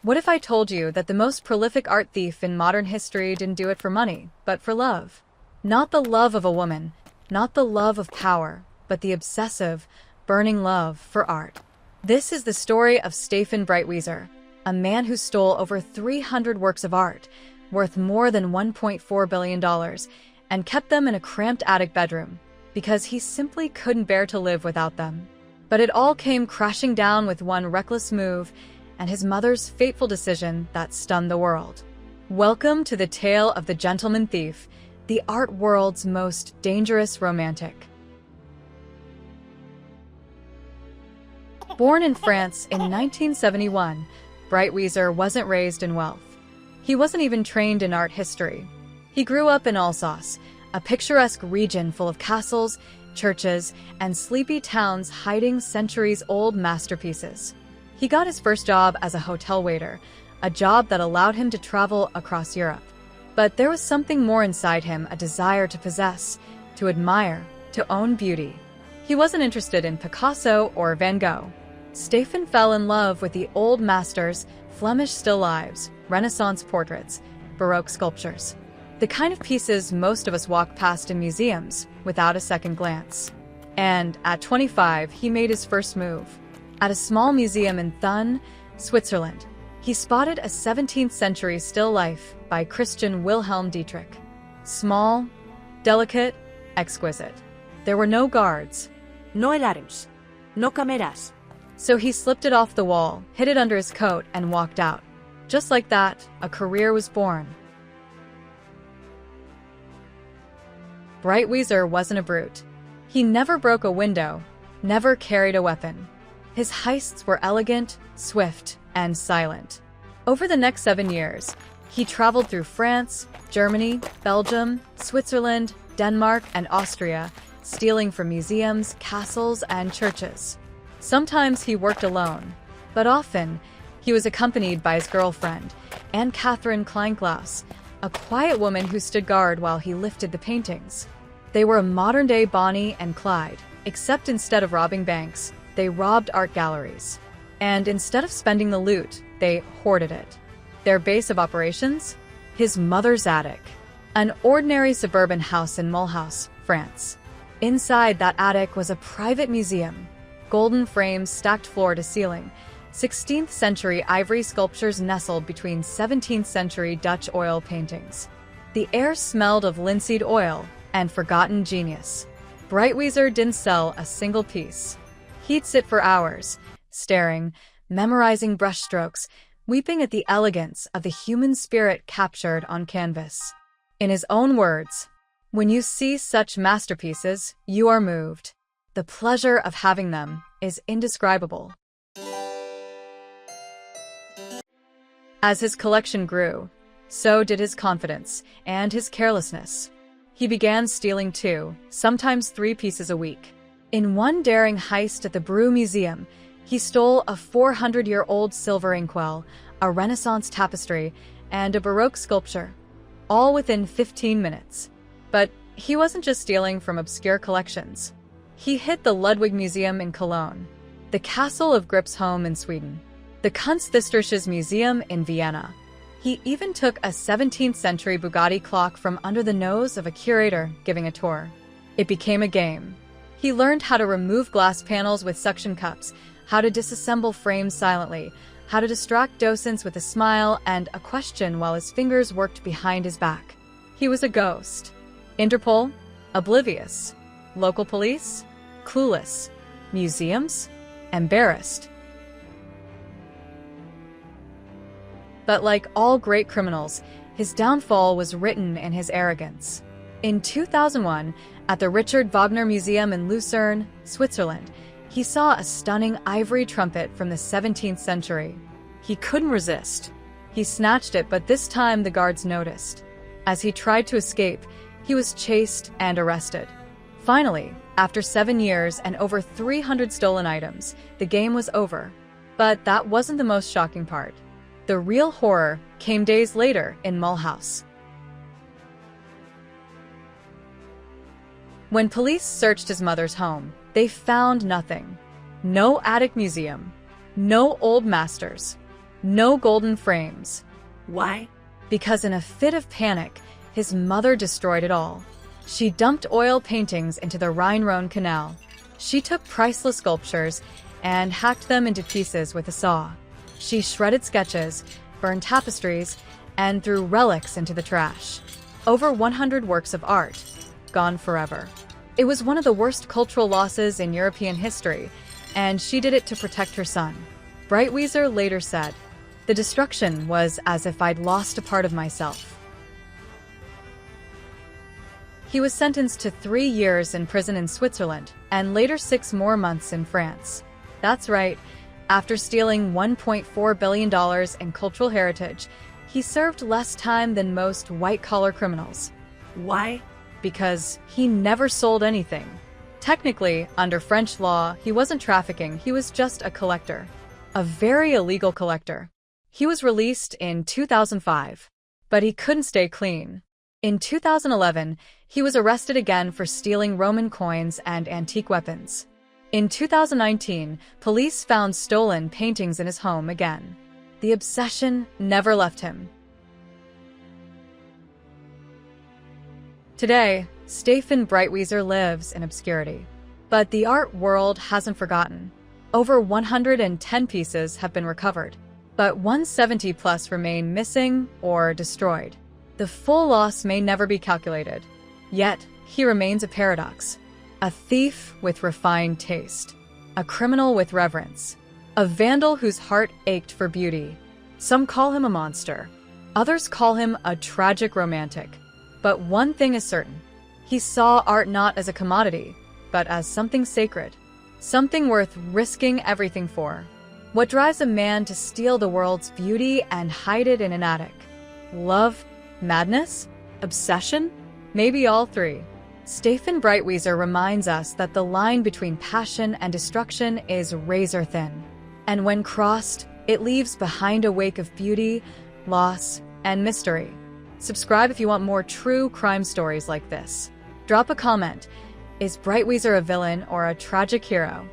What if I told you that the most prolific art thief in modern history didn't do it for money, but for love? Not the love of a woman, not the love of power, but the obsessive, burning love for art. This is the story of Stefan Breitwieser, a man who stole over 300 works of art, worth more than $1.4 billion, and kept them in a cramped attic bedroom, because he simply couldn't bear to live without them. But it all came crashing down with one reckless move, and his mother's fateful decision that stunned the world. Welcome to the tale of the gentleman thief, the art world's most dangerous romantic. Born in France in 1971, Breitwieser wasn't raised in wealth. He wasn't even trained in art history. He grew up in Alsace, a picturesque region full of castles, churches, and sleepy towns hiding centuries-old masterpieces. He got his first job as a hotel waiter, a job that allowed him to travel across Europe. But there was something more inside him, a desire to possess, to admire, to own beauty. He wasn't interested in Picasso or Van Gogh. Stefan fell in love with the old masters, Flemish still lifes, Renaissance portraits, Baroque sculptures. The kind of pieces most of us walk past in museums without a second glance. And at 25, he made his first move. At a small museum in Thun, Switzerland, he spotted a 17th century still life by Christian Wilhelm Dietrich. Small, delicate, exquisite. There were no guards. No alarms. No cameras. So he slipped it off the wall, hid it under his coat, and walked out. Just like that, a career was born. Breitwieser wasn't a brute. He never broke a window, never carried a weapon. His heists were elegant, swift, and silent. Over the next 7 years, he traveled through France, Germany, Belgium, Switzerland, Denmark, and Austria, stealing from museums, castles, and churches. Sometimes he worked alone, but often he was accompanied by his girlfriend, Anne-Catherine Kleinglass, a quiet woman who stood guard while he lifted the paintings. They were a modern-day Bonnie and Clyde, except instead of robbing banks, they robbed art galleries. And instead of spending the loot, they hoarded it. Their base of operations? His mother's attic. An ordinary suburban house in Mulhouse, France. Inside that attic was a private museum. Golden frames stacked floor to ceiling. 16th century ivory sculptures nestled between 17th century Dutch oil paintings. The air smelled of linseed oil and forgotten genius. Breitwieser didn't sell a single piece. He'd sit for hours, staring, memorizing brushstrokes, weeping at the elegance of the human spirit captured on canvas. In his own words, "When you see such masterpieces, you are moved. The pleasure of having them is indescribable." As his collection grew, so did his confidence and his carelessness. He began stealing 2, sometimes 3 pieces a week. In one daring heist at the Brew Museum, he stole a 400-year-old silver inkwell, a Renaissance tapestry, and a Baroque sculpture, all within 15 minutes. But he wasn't just stealing from obscure collections. He hit the Ludwig Museum in Cologne, the Castle of Gripsholm in Sweden, the Kunsthistorisches Museum in Vienna. He even took a 17th century Bugatti clock from under the nose of a curator giving a tour. It became a game. He learned how to remove glass panels with suction cups, how to disassemble frames silently, how to distract docents with a smile and a question while his fingers worked behind his back. He was a ghost. Interpol? Oblivious. Local police? Clueless. Museums? Embarrassed. But like all great criminals, his downfall was written in his arrogance. In 2001, at the Richard Wagner Museum in Lucerne, Switzerland, he saw a stunning ivory trumpet from the 17th century. He couldn't resist. He snatched it, but this time the guards noticed. As he tried to escape, he was chased and arrested. Finally, after 7 years and over 300 stolen items, the game was over. But that wasn't the most shocking part. The real horror came days later in Mulhouse. When police searched his mother's home, they found nothing. No attic museum, no old masters, No golden frames. Why? Because in a fit of panic, his mother destroyed it all. She dumped oil paintings into the Rhine-Rhone Canal. She took priceless sculptures and hacked them into pieces with a saw. She shredded sketches, burned tapestries, and threw relics into the trash. Over 100 works of art, gone forever. It was one of the worst cultural losses in European history, and she did it to protect her son. Breitwieser later said, "The destruction was as if I'd lost a part of myself." He was sentenced to 3 years in prison in Switzerland and later 6 more months in France. That's right, after stealing $1.4 billion in cultural heritage, he served less time than most white-collar criminals. Why? Because he never sold anything. Technically, under French law, he wasn't trafficking, he was just a collector. A very illegal collector. He was released in 2005, but he couldn't stay clean. In 2011, he was arrested again for stealing Roman coins and antique weapons. In 2019, police found stolen paintings in his home again. The obsession never left him. Today, Stefan Breitwieser lives in obscurity. But the art world hasn't forgotten. Over 110 pieces have been recovered, but 170 plus remain missing or destroyed. The full loss may never be calculated. Yet, he remains a paradox. A thief with refined taste. A criminal with reverence. A vandal whose heart ached for beauty. Some call him a monster. Others call him a tragic romantic. But one thing is certain. He saw art not as a commodity, but as something sacred. Something worth risking everything for. What drives a man to steal the world's beauty and hide it in an attic? Love? Madness? Obsession? Maybe all three. Stefan Breitwieser reminds us that the line between passion and destruction is razor thin. And when crossed, it leaves behind a wake of beauty, loss, and mystery. Subscribe if you want more true crime stories like this. Drop a comment. Is Breitwieser a villain or a tragic hero?